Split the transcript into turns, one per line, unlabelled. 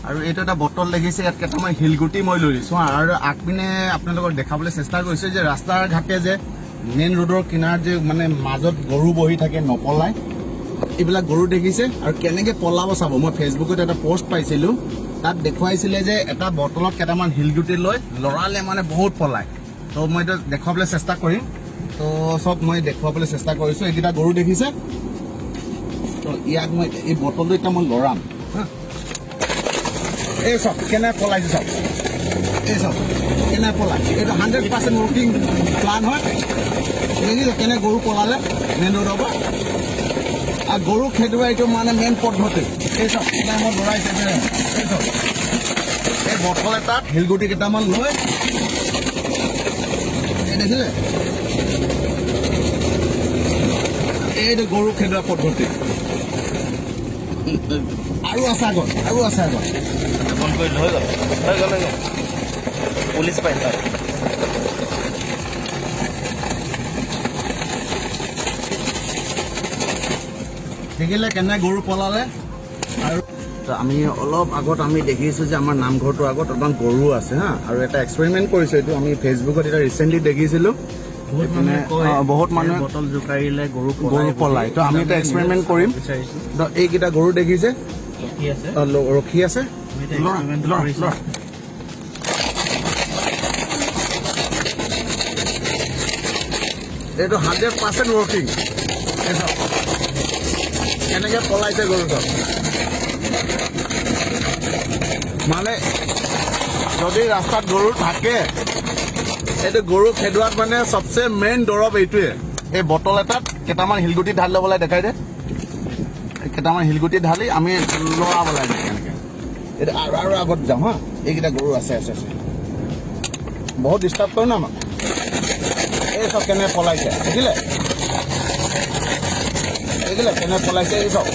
আৰু এইটো এটা বটল দেখিছে, ইয়াত কেইটামান শিলগুটি মই লৈ লৈছোঁ আৰু আগপিনে আপোনালোকক দেখাবলৈ চেষ্টা কৰিছোঁ যে ৰাস্তাৰ ঘাটে যে মেইন ৰোডৰ কিনাৰত যে মানে মাজত গৰু বহি থাকে নপলাই, এইবিলাক গৰু দেখিছে। আৰু কেনেকৈ পলাব চাব, মই ফেচবুকত এটা পষ্ট পাইছিলোঁ, তাত দেখুৱাইছিলে যে এটা বটলত কেইটামান শিলগুটি লৈ লৰালে মানে বহুত পলায়। তো মই এইটো দেখুৱাবলৈ চেষ্টা কৰিম। তো চব মই দেখুৱাবলৈ চেষ্টা কৰিছোঁ। এইকেইটা গৰু দেখিছে, তো ইয়াক মই এই বটলটো এতিয়া মই লৰাম হা। এই চব কেনে পলাইছে চাওক, এই চব কেনে পলায়। এইটো 100% ৱৰ্কিং প্লান হয়। দেখিছে কেনে গৰু পলালে মেইন ৰোডৰ পৰা। আৰু গৰু খেদোৱা এইটো মানে মেইন পদ্ধতি। এই চব কেনে মই লৰাইছে, এই চব এই বটল এটাত শিলগুটি কেইটামান লৈ, এই দেখিলে এইটো গৰু খেদোৱা পদ্ধতি। আৰু আছে আগত, আৰু আছে আগত।
ফোন কৰি হৈ গ'ল, পুলিচ পাই
দেখিলে কেনে গৰু পলালে। আৰু আমি অলপ আগত আমি দেখিছোঁ যে আমাৰ নামঘৰটোৰ আগত অলপমান গৰু আছে হা। আৰু এটা এক্সপেৰিমেণ্ট কৰিছোঁ, এইটো আমি ফেচবুকত এটা ৰিচেণ্টলি দেখিছিলোঁ। বহুত মানুহে
বটল জোকাৰিলে গৰু
পলায়। তো আমি এটা এক্সপেৰিমেণ্ট কৰিম। তো এইকেইটা গৰু দেখিছে ৰখি আছে, এইটো 100% ৱৰ্কিং। কেনেকে পলাইছে গৰু চব। মানে যদি ৰাস্তাত গৰু থাকে, এইটো গৰু খেদোৱাত মানে চবচে মেইন দৰৱ এইটোৱে। এই বটল এটাত কেইটামান শিলগুটি ঢালি ল'বলৈ দেখাই দে। কেইটামান শিলগুটি ঢালি আমি লৰাব লাগে এনেকৈ। এইটো আৰু আগত যাওঁ হা। এইকেইটা গৰু আছে আছে আছে, বহুত ডিষ্টাৰ্ব কৰে ন আমাক। এই চব কেনে পলাইছে দেখিলে, দেখিলে কেনে পলাইছে এই চব।